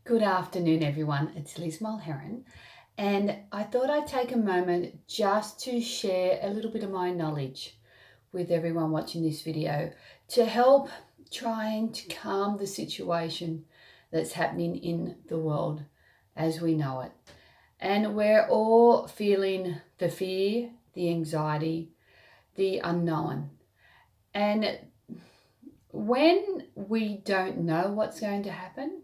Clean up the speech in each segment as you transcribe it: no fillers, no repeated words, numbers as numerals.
Good afternoon, everyone. It's Liz Mulheron, and I thought I'd take a moment just to share a little bit of my knowledge with everyone watching this video to help trying to calm the situation that's happening in the world as we know it. And we're all feeling the fear, the anxiety, the unknown. And when we don't know what's going to happen,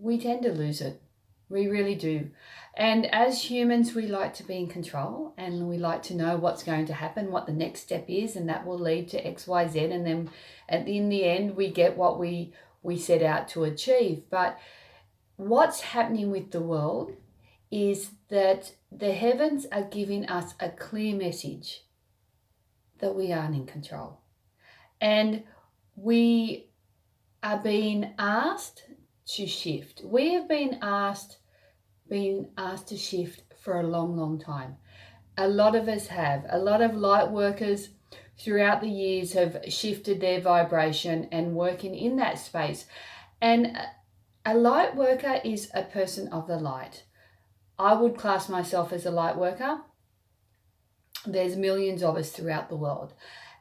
we tend to lose it. We really do. And as humans, we like to be in control and we like to know what's going to happen, what the next step is, and that will lead to X, Y, Z. And then in the end, we get what we set out to achieve. But what's happening with the world is that the heavens are giving us a clear message that we aren't in control. And we are being asked to shift. We have been asked to shift for a long time. A lot of us have. A lot of light workers throughout the years have shifted their vibration and working in that space. And a light worker is a person of the light. I would class myself as a light worker. There's millions of us throughout the world.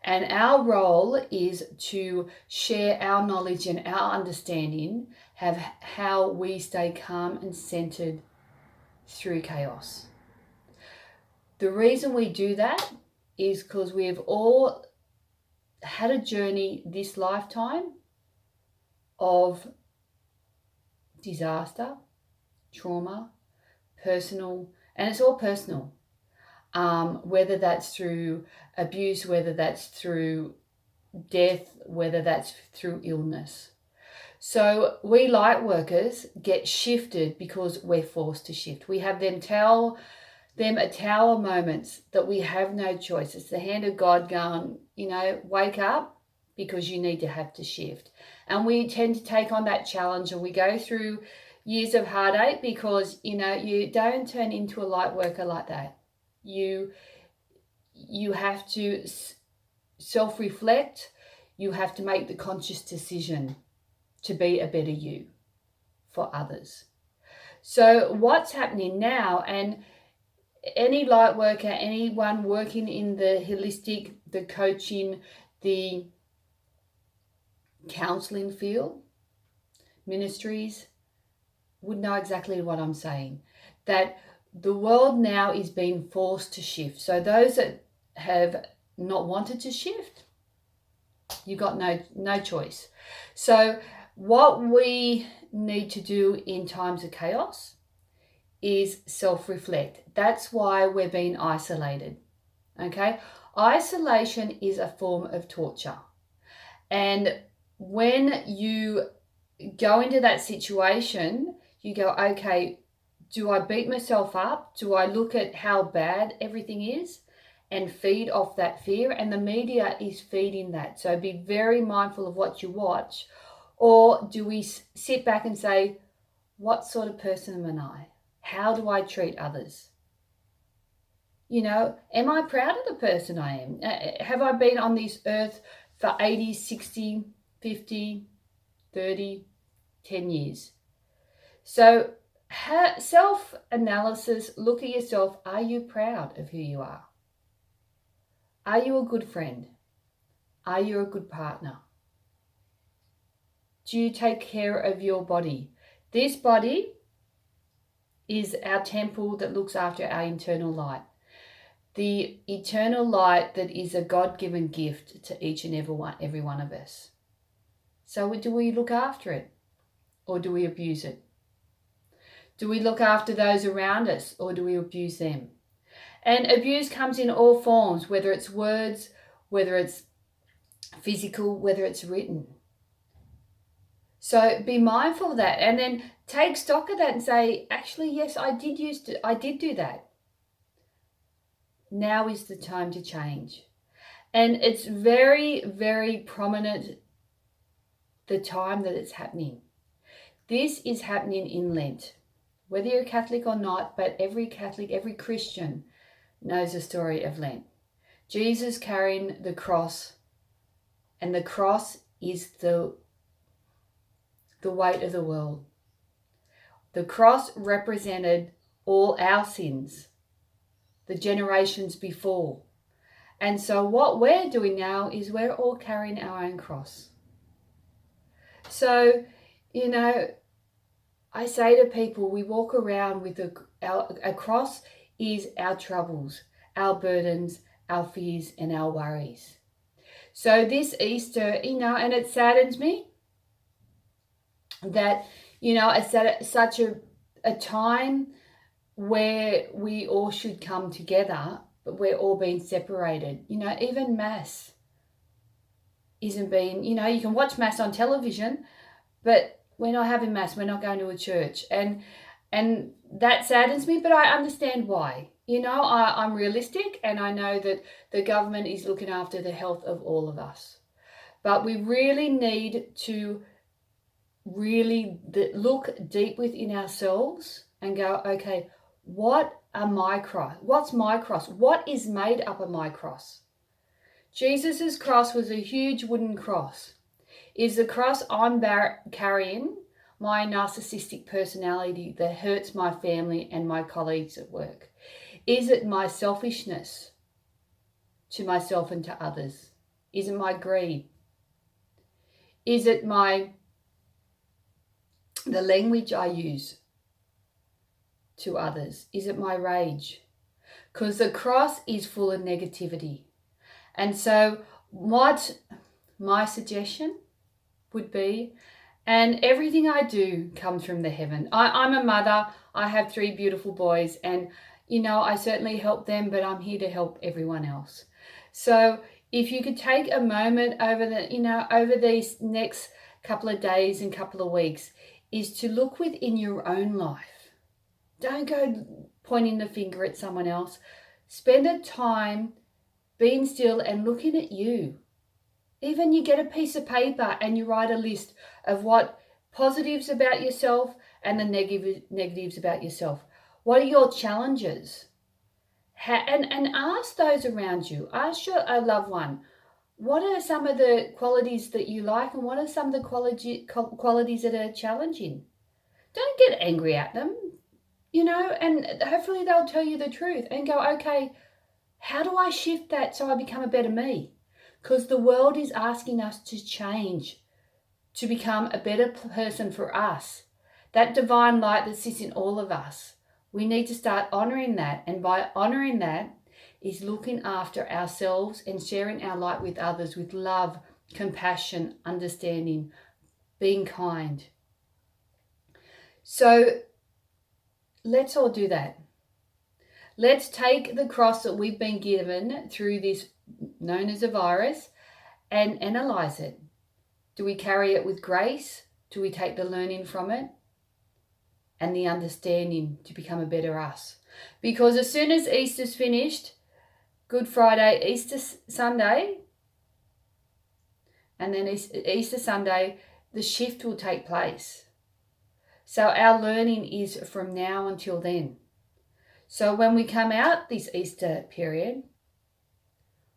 And our role is to share our knowledge and our understanding of how we stay calm and centered through chaos. The reason we do that is because we have all had a journey this lifetime of disaster, trauma, personal, and it's all personal. Whether that's through abuse, whether that's through death, whether that's through illness. So we light workers get shifted because we're forced to shift. We have them at tower moments that we have no choice. It's the hand of God going, wake up because you need to have to shift. And we tend to take on that challenge and we go through years of heartache because, you don't turn into a light worker like that. You have to self-reflect. You have to make the conscious decision to be a better you for others. So what's happening now, and any light worker, anyone working in the holistic, the coaching, the counseling field, ministries, would know exactly what I'm saying. That the world now is being forced to shift. So those that have not wanted to shift, you've got no choice. So what we need to do in times of chaos is self-reflect. That's why we're being isolated. Okay? Isolation is a form of torture. And when you go into that situation, you go, okay, do I beat myself up? Do I look at how bad everything is and feed off that fear? And the media is feeding that. So be very mindful of what you watch. Or do we sit back and say, what sort of person am I? How do I treat others? Am I proud of the person I am? Have I been on this earth for 80, 60, 50, 30, 10 years? So self-analysis, look at yourself. Are you proud of who you are? Are you a good friend? Are you a good partner? Do you take care of your body? This body is our temple that looks after our internal light. The eternal light that is a God-given gift to each and every one of us. So do we look after it or do we abuse it? Do we look after those around us or do we abuse them? And abuse comes in all forms, whether it's words, whether it's physical, whether it's written. So be mindful of that and then take stock of that and say, actually, yes, I did do that. Now is the time to change. And it's very, very prominent the time that it's happening. This is happening in Lent. Whether you're Catholic or not, but every Catholic, every Christian knows the story of Lent. Jesus carrying the cross, and the cross is the weight of the world. The cross represented all our sins, the generations before. And so what we're doing now is we're all carrying our own cross. So, I say to people, we walk around with a cross is our troubles, our burdens, our fears, and our worries. So this Easter, and it saddens me that, it's at such a time where we all should come together, but we're all being separated. Even Mass isn't being, you can watch Mass on television, but we're not having Mass, we're not going to a church. And that saddens me, but I understand why. I'm realistic, and I know that the government is looking after the health of all of us. But we really need to look deep within ourselves and go, okay, what are my cross? What's my cross? What is made up of my cross? Jesus's cross was a huge wooden cross. Is the cross I'm carrying my narcissistic personality that hurts my family and my colleagues at work? Is it my selfishness to myself and to others? Is it my greed? Is it the language I use to others? Is it my rage? Because the cross is full of negativity. And so what my suggestion would be, and everything I do comes from the heaven. I'm a mother. I have 3 beautiful boys, and I certainly help them, but I'm here to help everyone else. So if you could take a moment over these next couple of days and couple of weeks, is to look within your own life. Don't go pointing the finger at someone else. Spend a time being still and looking at you. Even you get a piece of paper and you write a list of what positives about yourself and the negatives about yourself. What are your challenges? And ask those around you. Ask your loved one, what are some of the qualities that you like, and what are some of the qualities that are challenging? Don't get angry at them, and hopefully they'll tell you the truth and go, okay, how do I shift that so I become a better me? Because the world is asking us to change, to become a better person for us. That divine light that sits in all of us. We need to start honouring that. And by honouring that is looking after ourselves and sharing our light with others with love, compassion, understanding, being kind. So let's all do that. Let's take the cross that we've been given through this known as a virus and analyse it. Do we carry it with grace? Do we take the learning from it and the understanding to become a better us? Because as soon as Easter's finished, Good Friday, Easter Sunday, and then Easter Sunday, the shift will take place. So our learning is from now until then. So when we come out this Easter period,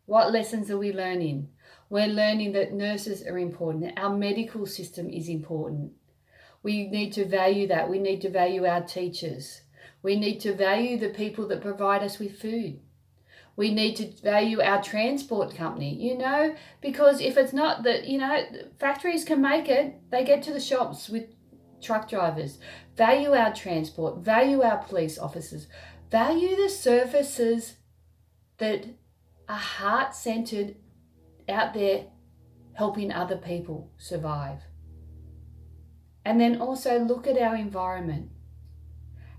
what lessons are we learning? We're learning that nurses are important. Our medical system is important. We need to value that. We need to value our teachers. We need to value the people that provide us with food. We need to value our transport company, because if it's not that, factories can make it, they get to the shops with truck drivers. Value our transport, value our police officers, value the services that are heart-centered out there helping other people survive. And then also look at our environment,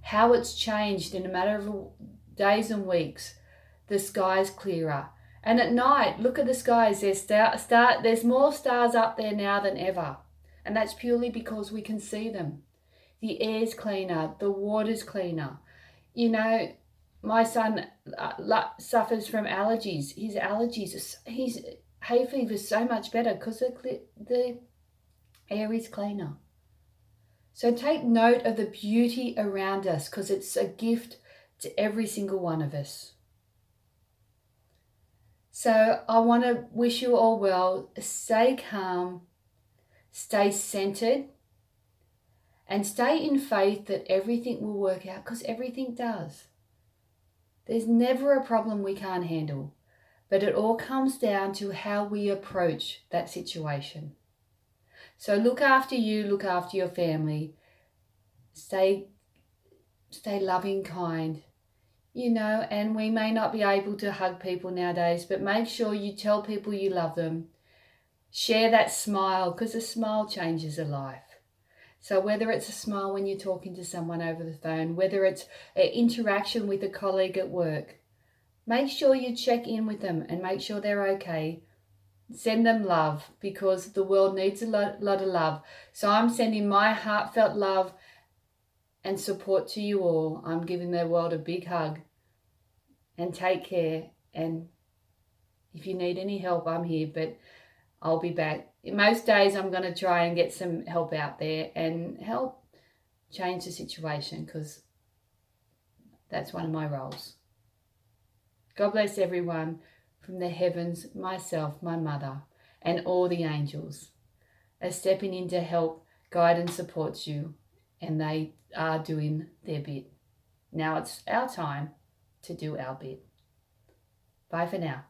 how it's changed in a matter of days and weeks. The sky's clearer. And at night, look at the skies. There's more stars up there now than ever. And that's purely because we can see them. The air's cleaner. The water's cleaner. My son suffers from allergies. His hay fever is so much better because the air is cleaner. So take note of the beauty around us, because it's a gift to every single one of us. So I want to wish you all well. Stay calm, stay centered, and stay in faith that everything will work out, because everything does. There's never a problem we can't handle, but it all comes down to how we approach that situation. So look after you, look after your family, stay loving, kind, and we may not be able to hug people nowadays, but make sure you tell people you love them. Share that smile, because a smile changes a life. So whether it's a smile when you're talking to someone over the phone, whether it's an interaction with a colleague at work, make sure you check in with them and make sure they're okay. Send them love, because the world needs a lot of love. So I'm sending my heartfelt love and support to you all. I'm giving the world a big hug. And take care. And if you need any help, I'm here, but I'll be back. Most days I'm going to try and get some help out there and help change the situation, because that's one of my roles. God bless everyone from the heavens, myself, my mother, and all the angels are stepping in to help, guide and support you, and they are doing their bit. Now it's our time to do our bit. Bye for now.